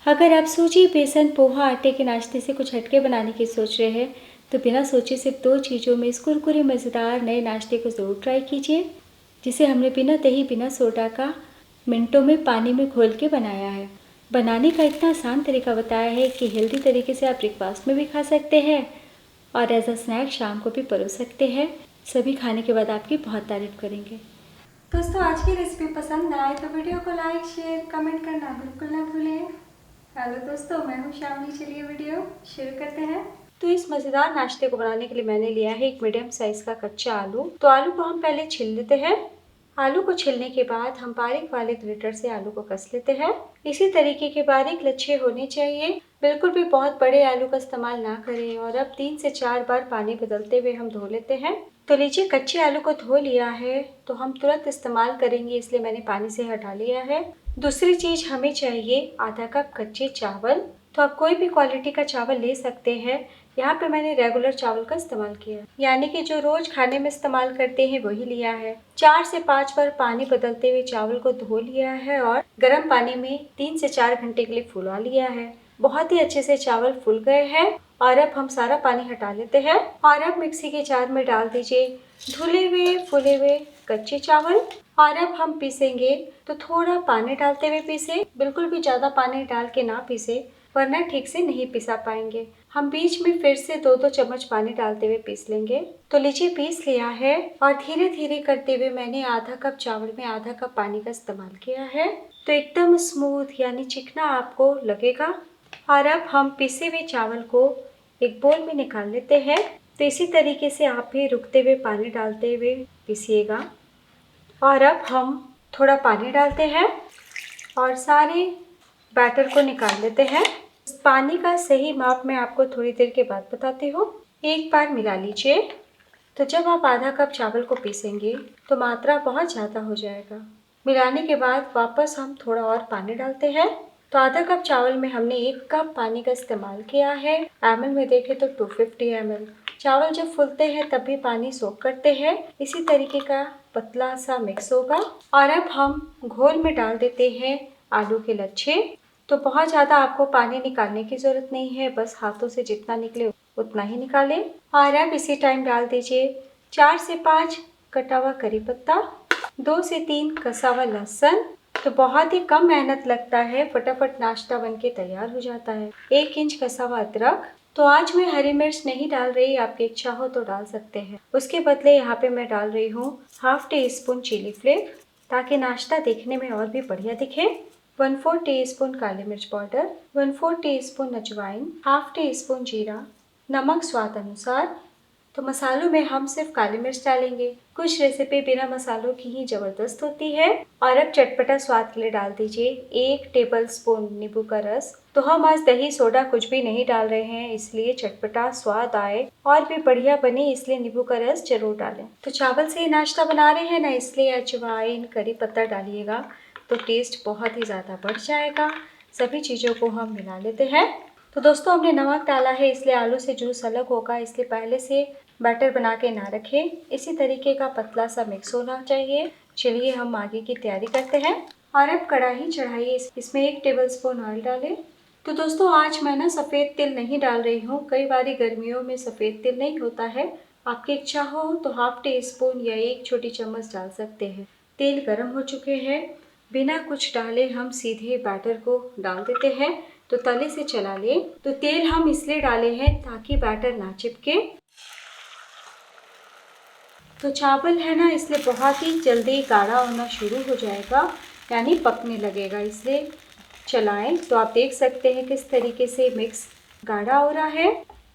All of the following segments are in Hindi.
अगर आप सूजी, बेसन, पोहा, आटे के नाश्ते से कुछ हटके बनाने की सोच रहे हैं तो बिना सोचे सिर्फ 2 चीज़ों में इस कुरकुरे मज़ेदार नए नाश्ते को ज़रूर ट्राई कीजिए, जिसे हमने बिना दही, बिना सोडा का मिनटों में पानी में घोल के बनाया है। बनाने का इतना आसान तरीका बताया है कि हेल्दी तरीके से आप ब्रेकफास्ट में भी खा सकते हैं और एज अ स्नैक शाम को भी परोस सकते हैं। सभी खाने के बाद आपकी बहुत तारीफ करेंगे। दोस्तों, आज की रेसिपी पसंद आए तो वीडियो को लाइक, शेयर, कमेंट करना बिल्कुल ना भूलें। हेलो दोस्तों, मैं हूँ श्यामली। चलिए वीडियो शुरू करते हैं। तो इस मज़ेदार नाश्ते को बनाने के लिए मैंने लिया है एक मीडियम साइज़ का कच्चा आलू। तो आलू को हम पहले छील लेते हैं। आलू को छीलने के बाद हम बारीक वाले ग्रेटर से आलू को कस लेते हैं। इसी तरीके के बारीक लच्छे होने चाहिए। बिल्कुल भी बहुत बड़े आलू का इस्तेमाल ना करें। और अब 3 से 4 बार पानी बदलते हुए हम धो लेते हैं। तो लीजिए, कच्चे आलू को धो लिया है तो हम तुरंत इस्तेमाल करेंगे, इसलिए मैंने पानी से हटा लिया है। दूसरी चीज हमें चाहिए आधा कप कच्चे चावल। तो आप कोई भी क्वालिटी का चावल ले सकते हैं। यहाँ पे मैंने रेगुलर चावल का इस्तेमाल किया, यानी कि जो रोज खाने में इस्तेमाल करते हैं वही लिया है। 4 से 5 बार पानी बदलते हुए चावल को धो लिया है और गर्म पानी में 3 से 4 घंटे के लिए फुला लिया है। बहुत ही अच्छे से चावल फूल गए हैं और अब हम सारा पानी हटा लेते हैं। और अब मिक्सी के जार में डाल दीजिए धुले हुए फूले हुए कच्चे चावल। और अब हम पीसेंगे तो थोड़ा पानी डालते हुए पीसे, बिल्कुल भी ज्यादा पानी डाल के ना पीसे वरना ठीक से नहीं पिसा पाएंगे। हम बीच में फिर से 2-2 चम्मच पानी डालते हुए पीस लेंगे। तो लीजिए, पीस लिया है और धीरे धीरे करते हुए मैंने आधा कप चावल में आधा कप पानी का इस्तेमाल किया है। तो एकदम स्मूथ यानी चिकना आपको लगेगा। और अब हम पिसे हुए चावल को एक बोल में निकाल लेते हैं। तो इसी तरीके से आप भी रुकते हुए पानी डालते हुए पीसिएगा। और अब हम थोड़ा पानी डालते हैं और सारे बैटर को निकाल लेते हैं। पानी का सही माप मैं आपको थोड़ी देर के बाद बताती हूँ। एक बार मिला लीजिए। तो जब आप आधा कप चावल को पीसेंगे तो मात्रा बहुत ज़्यादा हो जाएगा। मिलाने के बाद वापस हम थोड़ा और पानी डालते हैं। तो आधा कप चावल में हमने 1 कप पानी का इस्तेमाल किया है। एमएल में देखें तो 250 ml। चावल जब फूलते हैं तब भी पानी सोख करते हैं। इसी तरीके का पतला सा मिक्स होगा। और अब हम घोल में डाल देते हैं आलू के लच्छे। तो बहुत ज़्यादा आपको पानी निकालने की ज़रूरत नहीं है, बस हाथों से जितना निकले उतना ही निकालें। और अब इसी टाइम डाल दीजिए 4 से 5 कटा हुआ करी पत्ता, 2 से 3 कसा हुआ लहसुन। तो बहुत ही कम मेहनत लगता है, फटाफट नाश्ता बनके तैयार हो जाता है। 1 इंच कसा हुआ अदरक। तो आज मैं हरी मिर्च नहीं डाल रही, आपकी इच्छा हो तो डाल सकते हैं। उसके बदले यहाँ पे मैं डाल रही हूँ ½ टीस्पून चिली फ्लेक्स, ताकि नाश्ता देखने में और भी बढ़िया दिखे। 1/4 टीस्पून काली मिर्च पाउडर, 1/4 टीस्पून अजवाइन, ½ टीस्पून जीरा, नमक स्वाद अनुसार। तो मसालों में हम सिर्फ काली मिर्च डालेंगे। कुछ रेसिपी बिना मसालों की ही जबरदस्त होती है। और अब चटपटा स्वाद के लिए डाल दीजिए 1 टेबलस्पून नींबू का रस। तो हम आज दही सोडा कुछ भी नहीं डाल रहे हैं, इसलिए चटपटा स्वाद आए और भी बढ़िया बने, इसलिए नींबू का रस जरूर डालें। तो चावल से ही नाश्ता बना रहे हैं ना, इसलिए अजवाइन करी पत्ता डालिएगा तो टेस्ट बहुत ही ज़्यादा बढ़ जाएगा। सभी चीज़ों को हम मिला लेते हैं। तो दोस्तों, हमने नमक डाला है इसलिए आलू से जूस अलग होगा, इसलिए पहले से बैटर बना के ना रखें। इसी तरीके का पतला सा मिक्स होना चाहिए। चलिए हम आगे की तैयारी करते हैं। और अब कढ़ाई चढ़ाइए, इसमें 1 टेबलस्पून ऑयल डालें। तो दोस्तों, आज मैं ना सफ़ेद तिल नहीं डाल रही हूँ। कई बारी गर्मियों में सफ़ेद तिल नहीं होता है। आपकी इच्छा हो तो ½ टीस्पून या 1 छोटी चम्मच डाल सकते हैं। तेल गर्म हो चुके हैं। बिना कुछ डाले हम सीधे बैटर को डाल देते हैं। तो तले से चला लें। तो तेल हम इसलिए डाले हैं ताकि बैटर ना चिपके। तो चावल है ना, इसलिए बहुत ही जल्दी गाढ़ा होना शुरू हो जाएगा, यानी पकने लगेगा, इसलिए चलाएं। तो आप देख सकते हैं किस तरीके से मिक्स गाढ़ा हो रहा है।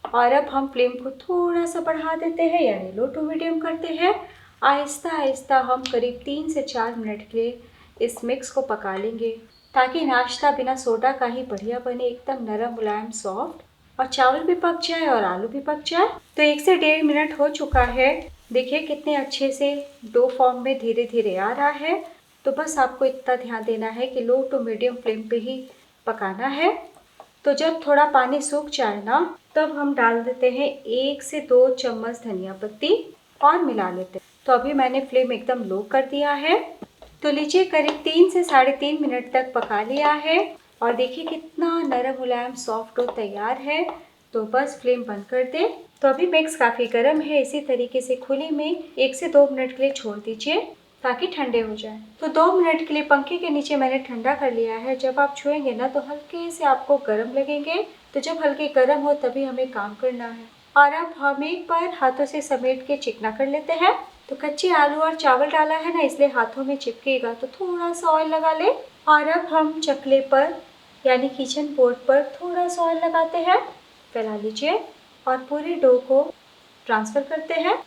और अब हम फ्लेम को थोड़ा सा बढ़ा देते हैं, यानी लो टू मीडियम करते हैं। आहिस्ता आहिस्ता हम करीब 3 से 4 मिनट के लिए इस मिक्स को पका लेंगे, ताकि नाश्ता बिना सोडा का ही बढ़िया बने, एकदम नरम मुलायम सॉफ्ट, और चावल भी पक जाए और आलू भी पक जाए। तो 1 से 1.5 मिनट हो चुका है। देखिए कितने अच्छे से डो फॉर्म में धीरे धीरे आ रहा है। तो बस आपको इतना ध्यान देना है कि लो टू मीडियम फ्लेम पे ही पकाना है। तो जब थोड़ा पानी सूख जाए ना, तब हम डाल देते हैं 1 से 2 चम्मच धनिया पत्ती और मिला लेते हैं। तो अभी मैंने फ्लेम एकदम लो कर दिया है। तो लीजिए, करीब 3 से 3.5 मिनट तक पका लिया है। और देखिए कितना नरम मुलायम सॉफ्ट और तैयार है। तो बस फ्लेम बंद कर दें। तो अभी मिक्स काफ़ी गर्म है, इसी तरीके से खुले में 1 से 2 मिनट के लिए छोड़ दीजिए ताकि ठंडे हो जाए। तो 2 मिनट के लिए पंखे के नीचे मैंने ठंडा कर लिया है। जब आप छुएंगे ना तो हल्के से आपको गर्म लगेंगे। तो जब हल्के गर्म हो तभी हमें काम करना है। और अब हम एक बार हाथों से समेट के चिकना कर लेते हैं। तो कच्चे आलू और चावल डाला है ना, इसलिए हाथों में चिपकेगा, तो थोड़ा सा ऑयल लगा ले। और अब हम चकले पर यानी किचन बोर्ड पर थोड़ा सा ऑयल लगाते हैं। फैला लीजिए और पूरे डो को ट्रांसफ़र करते हैं।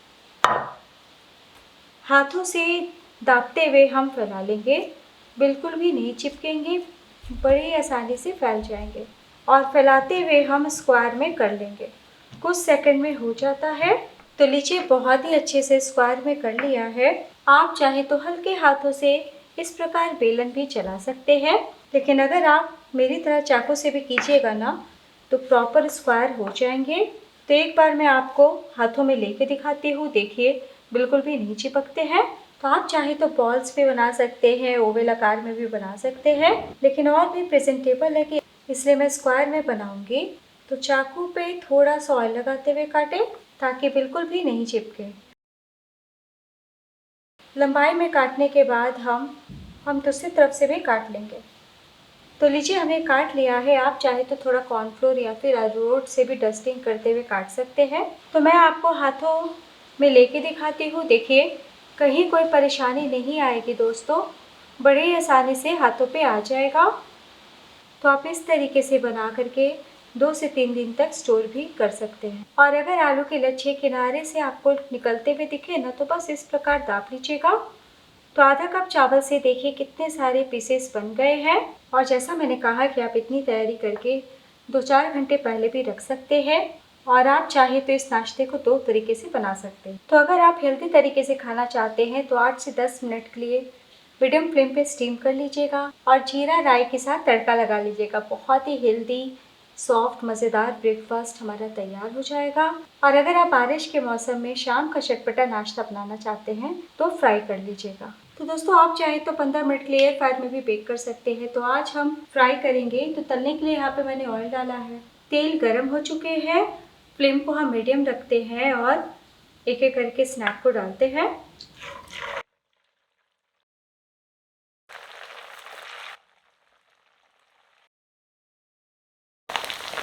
हाथों से दाबते हुए हम फैला लेंगे, बिल्कुल भी नहीं चिपकेंगे, बड़ी आसानी से फैल जाएंगे। और फैलाते हुए हम स्क्वायर में कर लेंगे, कुछ सेकंड में हो जाता है। तो लीजिए बहुत ही अच्छे से स्क्वायर में कर लिया है। आप चाहे तो हल्के हाथों से इस प्रकार बेलन भी चला सकते हैं, लेकिन अगर आप मेरी तरह चाकू से भी कीजिएगा ना तो प्रॉपर स्क्वायर हो जाएंगे। तो एक बार मैं आपको हाथों में लेके दिखाती हूँ, देखिए बिल्कुल भी नहीं चिपकते हैं। तो आप चाहे तो बॉल्स भी बना सकते हैं, ओवल आकार में भी बना सकते हैं, लेकिन और भी प्रेजेंटेबल है कि इसलिए मैं स्क्वायर में बनाऊंगी। तो चाकू पे थोड़ा सा ऑयल लगाते हुए काटें ताकि बिल्कुल भी नहीं चिपके। लंबाई में काटने के बाद हम दूसरी तरफ से भी काट लेंगे। तो लीजिए हमने काट लिया है। आप चाहे तो थोड़ा कॉर्नफ्लोर या फिर अरारोट से भी डस्टिंग करते हुए काट सकते हैं। तो मैं आपको हाथों में लेके दिखाती हूँ, देखिए कहीं कोई परेशानी नहीं आएगी दोस्तों, बड़ी आसानी से हाथों पे आ जाएगा। तो आप इस तरीके से बना करके 2 से 3 दिन तक स्टोर भी कर सकते हैं। और अगर आलू के लच्छे किनारे से आपको निकलते हुए दिखे ना तो बस इस प्रकार दाब लीजिएगा। तो आधा कप चावल से देखिए कितने सारे पीसेस बन गए हैं। और जैसा मैंने कहा कि आप इतनी तैयारी करके 2-4 घंटे पहले भी रख सकते हैं। और आप चाहे तो इस नाश्ते को 2 तरीके से बना सकते हैं। तो अगर आप हेल्दी तरीके से खाना चाहते हैं तो 8 से 10 मिनट के लिए मीडियम फ्लेम पे स्टीम कर लीजिएगा और जीरा राई के साथ तड़का लगा लीजिएगा। बहुत ही हेल्दी सॉफ्ट मज़ेदार ब्रेकफास्ट हमारा तैयार हो जाएगा। और अगर आप बारिश के मौसम में शाम का चटपटा नाश्ता बनाना चाहते हैं तो फ्राई कर लीजिएगा। तो दोस्तों आप चाहे तो 15 मिनट के लिए एयर फ्रायर में भी बेक कर सकते हैं। तो आज हम फ्राई करेंगे। तो तलने के लिए यहाँ पे मैंने ऑयल डाला है, तेल गर्म हो चुके हैं। फ्लेम को हम मीडियम रखते हैं और एक एक करके स्नैप को डालते हैं।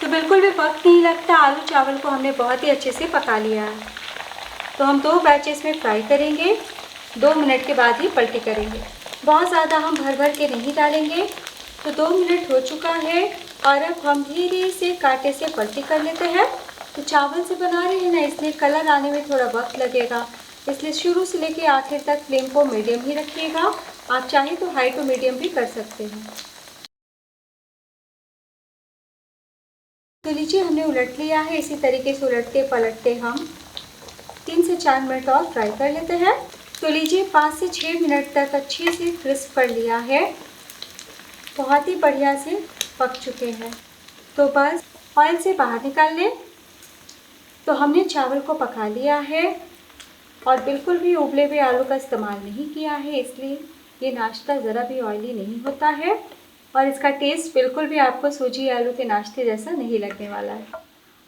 तो बिल्कुल भी वक्त नहीं लगता, आलू चावल को हमने बहुत ही अच्छे से पका लिया है। तो हम 2 बैचेस में फ्राई करेंगे, 2 मिनट के बाद ही पलटी करेंगे। बहुत ज़्यादा हम भर भर के नहीं डालेंगे। तो 2 मिनट हो चुका है और अब हम धीरे से कांटे से पलटी कर लेते हैं। तो चावल से बना रहे हैं ना, इसलिए कलर आने में थोड़ा वक्त लगेगा, इसलिए शुरू से लेके आखिर तक फ्लेम को मीडियम ही रखिएगा। आप चाहे तो हाई टू मीडियम भी कर सकते हैं। तो लीजिए हमने उलट लिया है। इसी तरीके से उलटते पलटते हम 3 से 4 मिनट और फ्राई कर लेते हैं। तो लीजिए 5 से 6 मिनट तक अच्छे से क्रिस्प कर लिया है, बहुत ही बढ़िया से पक चुके हैं। तो बस ऑयल से बाहर निकाल लें। तो हमने चावल को पका लिया है और बिल्कुल भी उबले हुए आलू का इस्तेमाल नहीं किया है, इसलिए ये नाश्ता ज़रा भी ऑयली नहीं होता है और इसका टेस्ट बिल्कुल भी आपको सूजी आलू के नाश्ते जैसा नहीं लगने वाला है।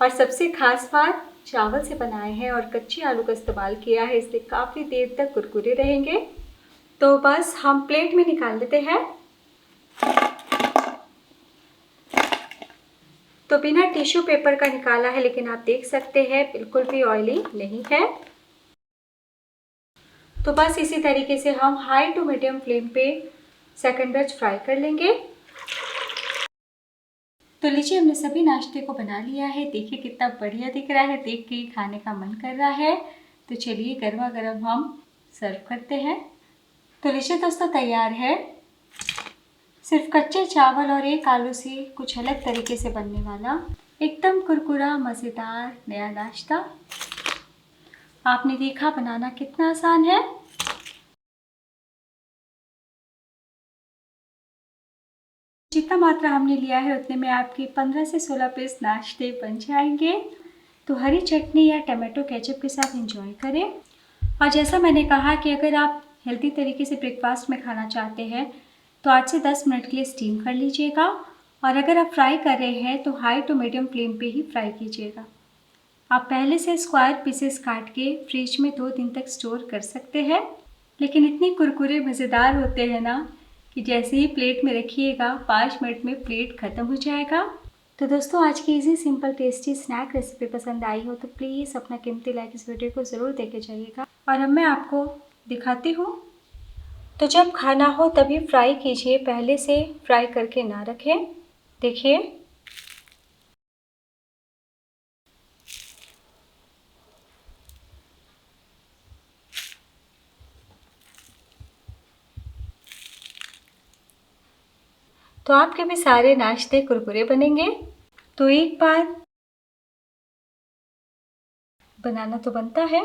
और सबसे खास बात, चावल से बनाए हैं और कच्चे आलू का इस्तेमाल किया है, इसलिए काफ़ी देर तक कुरकुरे रहेंगे। तो बस हम प्लेट में निकाल लेते हैं। तो बिना टिश्यू पेपर का निकाला है, लेकिन आप देख सकते हैं बिल्कुल भी ऑयली नहीं है। तो बस इसी तरीके से हम हाई टू मीडियम फ्लेम पे सेकंड बैच फ्राई कर लेंगे। तो लीजिए हमने सभी नाश्ते को बना लिया है। देखिए कितना बढ़िया दिख रहा है, देख के ही खाने का मन कर रहा है। तो चलिए गर्मा गर्म हम सर्व करते हैं। तो लीजिए दोस्तों तैयार है। सिर्फ कच्चे चावल और एक आलू से कुछ अलग तरीके से बनने वाला एकदम कुरकुरा मज़ेदार नया नाश्ता। आपने देखा बनाना कितना आसान है। जितना मात्रा हमने लिया है उतने में आपके 15 से 16 पीस नाश्ते बन जाएंगे। तो हरी चटनी या टमाटो केचप के साथ एंजॉय करें। और जैसा मैंने कहा कि अगर आप हेल्दी तरीके से ब्रेकफास्ट में खाना चाहते हैं तो 8 से 10 मिनट के लिए स्टीम कर लीजिएगा और अगर आप फ्राई कर रहे हैं तो हाई टू मीडियम फ्लेम पे ही फ्राई कीजिएगा। आप पहले से स्क्वायर पीसेस काट के फ्रिज में 2 दिन तक स्टोर कर सकते हैं, लेकिन इतने कुरकुरे मज़ेदार होते हैं ना कि जैसे ही प्लेट में रखिएगा 5 मिनट में प्लेट ख़त्म हो जाएगा। तो दोस्तों, आज की easy simple tasty snack recipe पसंद आई हो तो प्लीज़ अपना कीमती लाइक इस वीडियो को ज़रूर देके जाइएगा। और अब मैं आपको दिखाती हूँ। तो जब खाना हो तभी फ्राई कीजिए, पहले से फ्राई करके ना रखें। देखिए, तो आपके भी सारे नाश्ते कुरकुरे बनेंगे। तो एक बार बनाना तो बनता है।